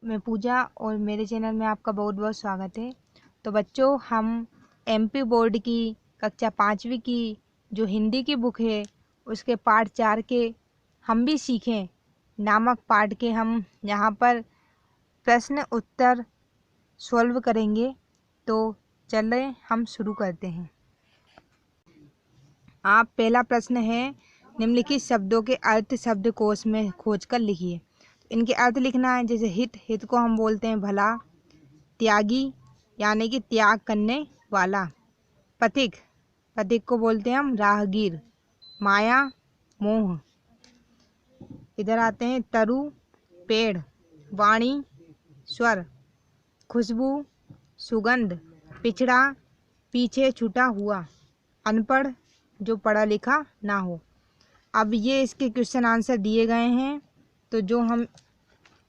मैं पूजा और मेरे चैनल में आपका बहुत बहुत स्वागत है। तो बच्चों, हम एमपी बोर्ड की कक्षा 5वीं की जो हिंदी की बुक है उसके पाठ 4 के हम भी सीखें नामक पाठ के हम यहाँ पर प्रश्न उत्तर सॉल्व करेंगे। तो चलें हम शुरू करते हैं। आप पहला प्रश्न है, निम्नलिखित शब्दों के अर्थ शब्दकोश में खोजकर लिखिए। इनके अर्थ लिखना है। जैसे हित, हित को हम बोलते हैं भला। त्यागी यानी कि त्याग करने वाला। पथिक, पथिक को बोलते हैं हम राहगीर। माया, मोह। इधर आते हैं तरु, पेड़। वाणी, स्वर। खुशबू, सुगंध। पिछड़ा, पीछे छूटा हुआ। अनपढ़, जो पढ़ा लिखा ना हो। अब ये इसके क्वेश्चन आंसर दिए गए हैं, तो जो हम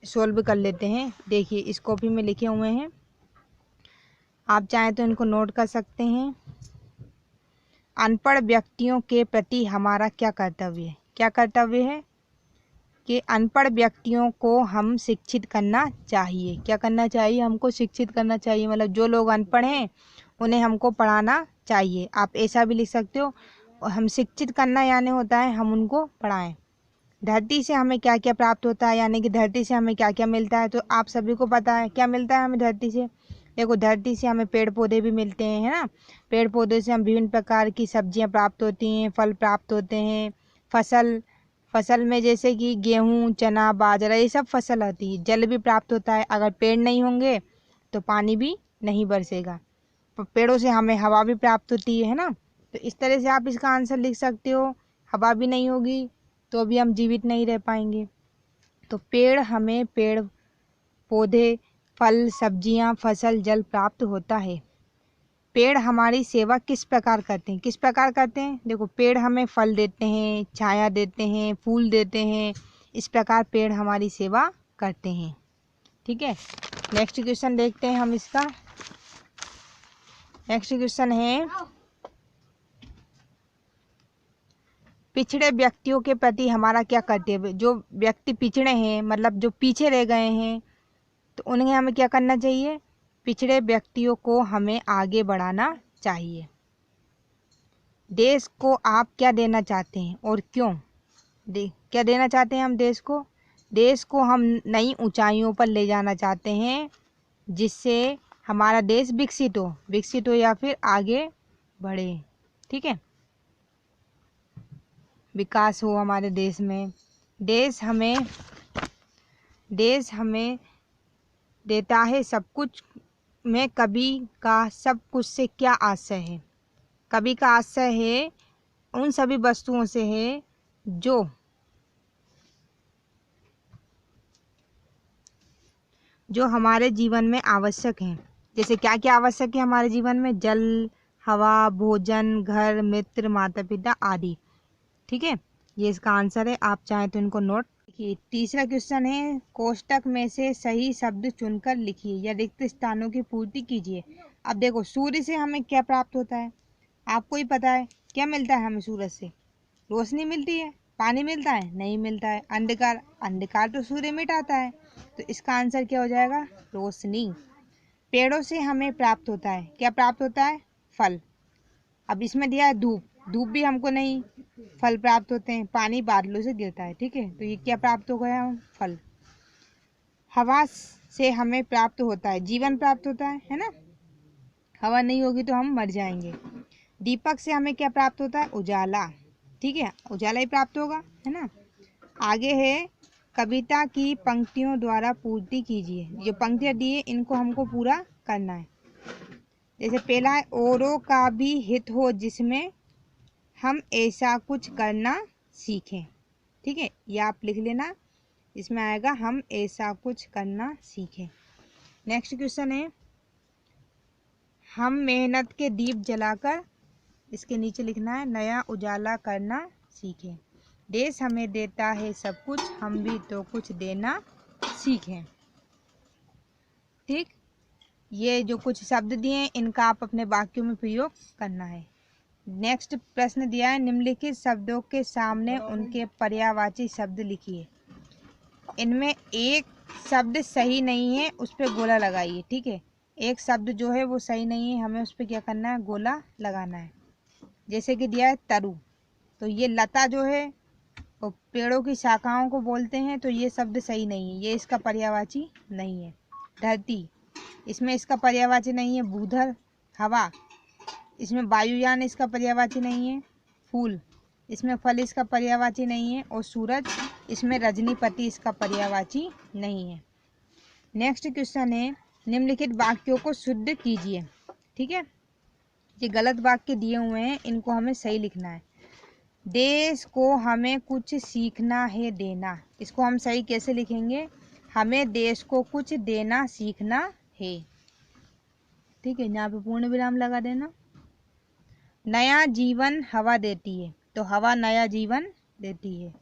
सॉल्व कर लेते हैं। देखिए, इस कॉपी में लिखे हुए हैं, आप चाहें तो इनको नोट कर सकते हैं। अनपढ़ व्यक्तियों के प्रति हमारा क्या कर्तव्य है? क्या कर्तव्य है कि अनपढ़ व्यक्तियों को हम शिक्षित करना चाहिए। क्या करना चाहिए? हमको शिक्षित करना चाहिए। मतलब जो लोग अनपढ़ हैं उन्हें हमको पढ़ाना चाहिए। आप ऐसा भी लिख सकते हो, हम शिक्षित करना यानी होता है हम उनको पढ़ाएं। धरती से हमें क्या क्या प्राप्त होता है, यानी कि धरती से हमें क्या क्या मिलता है। तो आप सभी को पता है क्या मिलता है हमें धरती से। देखो, धरती से हमें पेड़ पौधे भी मिलते हैं, है ना। पेड़ पौधे से हम विभिन्न प्रकार की सब्जियां प्राप्त होती हैं, फल प्राप्त होते हैं। फसल, फसल में जैसे कि गेहूँ, चना, बाजरा, ये सब फसल आती है। जल भी प्राप्त होता है। अगर पेड़ नहीं होंगे तो पानी भी नहीं बरसेगा। पेड़ों से हमें हवा भी प्राप्त होती है ना। तो इस तरह से आप इसका आंसर लिख सकते हो। हवा भी नहीं होगी तो भी हम जीवित नहीं रह पाएंगे। तो पेड़, हमें पेड़ पौधे, फल, सब्जियां, फसल, जल प्राप्त होता है। पेड़ हमारी सेवा किस प्रकार करते हैं? किस प्रकार करते हैं? देखो, पेड़ हमें फल देते हैं, छाया देते हैं, फूल देते हैं। इस प्रकार पेड़ हमारी सेवा करते हैं। ठीक है, नेक्स्ट क्वेश्चन देखते हैं हम इसका। नेक्स्ट क्वेश्चन है, पिछड़े व्यक्तियों के प्रति हमारा क्या कर्तव्य? जो व्यक्ति पिछड़े हैं, मतलब जो पीछे रह गए हैं, तो उन्हें हमें क्या करना चाहिए? पिछड़े व्यक्तियों को हमें आगे बढ़ाना चाहिए। देश को आप क्या देना चाहते हैं और क्यों? क्या देना चाहते हैं हम देश को? देश को हम नई ऊंचाइयों पर ले जाना चाहते हैं, जिससे हमारा देश विकसित हो या फिर आगे बढ़े। ठीक है, विकास हो हमारे देश में। देश हमें देता है सब कुछ। में कवि का सब कुछ से क्या आशय है? कवि का आशय है उन सभी वस्तुओं से है जो हमारे जीवन में आवश्यक हैं। जैसे क्या क्या आवश्यक है हमारे जीवन में? जल, हवा, भोजन, घर, मित्र, माता पिता आदि। ठीक है, ये इसका आंसर है। आप चाहें तो इनको नोट लिखिए। तीसरा क्वेश्चन है, कोष्टक में से सही शब्द चुनकर लिखिए या रिक्त स्थानों की पूर्ति कीजिए। अब देखो, सूर्य से हमें क्या प्राप्त होता है? आपको ही पता है क्या मिलता है हमें सूरज से? रोशनी मिलती है। पानी मिलता है? नहीं मिलता है। अंधकार, अंधकार तो सूर्य मिटाता है। तो इसका आंसर क्या हो जाएगा? रोशनी। पेड़ों से हमें प्राप्त होता है, क्या प्राप्त होता है? फल। अब इसमें दिया है धूप, धूप भी हमको नहीं, फल प्राप्त होते हैं। पानी बादलों से गिरता है। ठीक है, तो ये क्या प्राप्त हो गया? फल। हवा से हमें प्राप्त होता है, जीवन प्राप्त होता है ना। हवा नहीं होगी तो हम मर जाएंगे। दीपक से हमें क्या प्राप्त होता है? उजाला। ठीक है, उजाला ही प्राप्त होगा, है ना। आगे है, कविता की पंक्तियों द्वारा पूर्ति कीजिए। जो पंक्तियां दी है इनको हमको पूरा करना है। जैसे पहला है, औरों का भी हित हो जिसमें हम ऐसा कुछ करना सीखें। ठीक है, ये आप लिख लेना, इसमें आएगा हम ऐसा कुछ करना सीखें। नेक्स्ट क्वेश्चन है, हम मेहनत के दीप जलाकर, इसके नीचे लिखना है, नया उजाला करना सीखें। देश हमें देता है सब कुछ, हम भी तो कुछ देना सीखें। ठीक, ये जो कुछ शब्द दिए हैं इनका आप अपने वाक्यों में प्रयोग करना है। नेक्स्ट प्रश्न दिया है, निम्नलिखित शब्दों के सामने उनके पर्यायवाची शब्द लिखिए। इनमें एक शब्द सही नहीं है उस पर गोला लगाइए। ठीक है, एक शब्द जो है वो सही नहीं है, हमें उस पर क्या करना है, गोला लगाना है। जैसे कि दिया है तरु, तो ये लता जो है वो पेड़ों की शाखाओं को बोलते हैं, तो ये शब्द सही नहीं है, ये इसका पर्यायवाची नहीं है। धरती, इसमें इसका पर्यायवाची नहीं है। भूधर, हवा, इसमें वायुयान इसका पर्यायवाची नहीं है। फूल, इसमें फल इसका पर्यायवाची नहीं है। और सूरज, इसमें रजनीपति इसका पर्यायवाची नहीं है। नेक्स्ट क्वेश्चन है, निम्नलिखित वाक्यों को शुद्ध कीजिए। ठीक है, ये गलत वाक्य दिए हुए हैं, इनको हमें सही लिखना है। देश को हमें कुछ सीखना है देना, इसको हम सही कैसे लिखेंगे, हमें देश को कुछ देना सीखना है। ठीक है, यहाँ पे पूर्ण विराम लगा देना। नया जीवन हवा देती है, तो हवा नया जीवन देती है।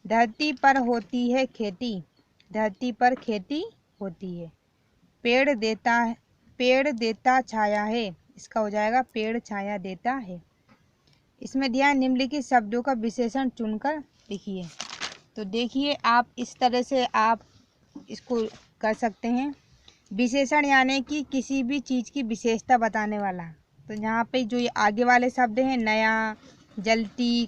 धरती पर होती है खेती, धरती पर खेती होती है। पेड़ देता छाया है, इसका हो जाएगा पेड़ छाया देता है। इसमें दिया निम्नलिखित शब्दों का विशेषण चुनकर लिखिए। तो देखिए, आप इस तरह से आप इसको कर सकते हैं। विशेषण यानी कि किसी भी चीज़ की विशेषता बताने वाला। तो यहाँ पे जो ये आगे वाले शब्द हैं, नया, जलती,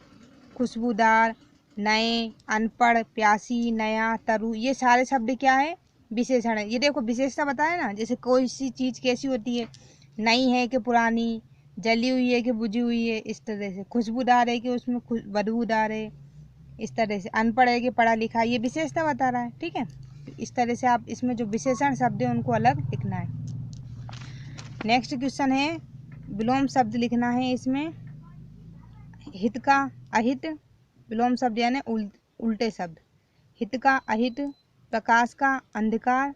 खुशबूदार, नए, अनपढ़, प्यासी, नया, तरु, ये सारे शब्द क्या है, विशेषण है। ये देखो विशेषता बताए ना, जैसे कोई सी चीज़ कैसी होती है, नई है कि पुरानी, जली हुई है कि बुझी हुई है, इस तरह से। खुशबूदार है कि उसमें बदबूदार है, इस तरह से। अनपढ़ है कि पढ़ा लिखा, ये विशेषता बता रहा है। ठीक है, इस तरह से आप इसमें जो विशेषण शब्द है उनको अलग लिखना है। नेक्स्ट क्वेश्चन है, विलोम शब्द लिखना है इसमें। हित का अहित, विलोम शब्द यानी उल्टे शब्द। हित का अहित, प्रकाश का अंधकार,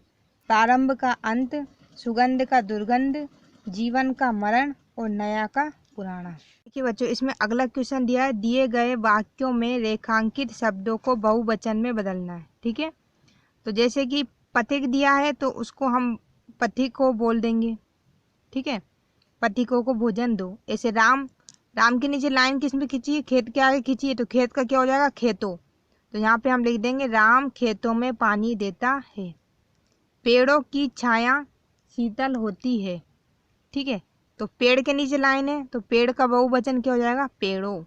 प्रारंभ का अंत, सुगंध का दुर्गंध, जीवन का मरण और नया का पुराना। देखिए बच्चों, इसमें अगला क्वेश्चन दिया है, दिए गए वाक्यों में रेखांकित शब्दों को बहुवचन में बदलना है। ठीक है, तो जैसे कि पथिक दिया है तो उसको हम पथिको बोल देंगे। ठीक है, पथिकों को भोजन दो। ऐसे राम, राम के नीचे लाइन किस में खींची है, खेत के आगे खींची है, तो खेत का क्या हो जाएगा, खेतों। तो यहाँ पे हम लिख देंगे राम खेतों में पानी देता है। पेड़ों की छाया शीतल होती है। ठीक है, तो पेड़ के नीचे लाइन है, तो पेड़ का बहुवचन क्या हो जाएगा, पेड़ों।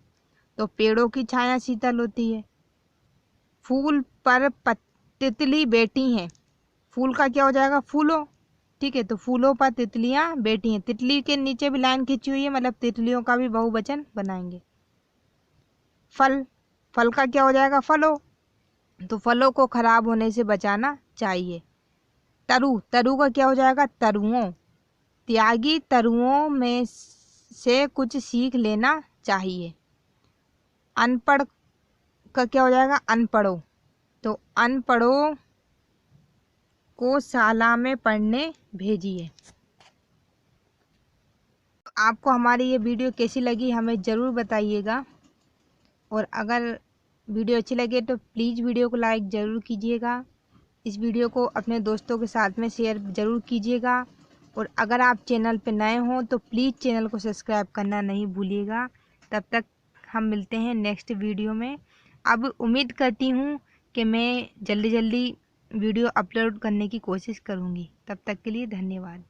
तो पेड़ों की छाया शीतल होती है। फूल पर तितली बैठी हैं, फूल का क्या हो जाएगा, फूलों। ठीक है, तो फूलों पर तितलियां बैठी हैं। तितली के नीचे भी लाइन खींची हुई है, मतलब तितलियों का भी बहुवचन बनाएंगे। फल, फल का क्या हो जाएगा, फलों। तो फलों को खराब होने से बचाना चाहिए। तरु, तरु का क्या हो जाएगा, तरुओं। त्यागी तरुओं में से कुछ सीख लेना चाहिए। अनपढ़ का क्या हो जाएगा, अनपढ़ों। तो अनपढ़ों को शाला में पढ़ने भेजिए। आपको हमारी ये वीडियो कैसी लगी हमें ज़रूर बताइएगा, और अगर वीडियो अच्छी लगे तो प्लीज़ वीडियो को लाइक ज़रूर कीजिएगा। इस वीडियो को अपने दोस्तों के साथ में शेयर ज़रूर कीजिएगा, और अगर आप चैनल पर नए हों तो प्लीज़ चैनल को सब्सक्राइब करना नहीं भूलिएगा। तब तक हम मिलते हैं नेक्स्ट वीडियो में। अब उम्मीद करती हूँ कि मैं जल्दी वीडियो अपलोड करने की कोशिश करूँगी। तब तक के लिए धन्यवाद।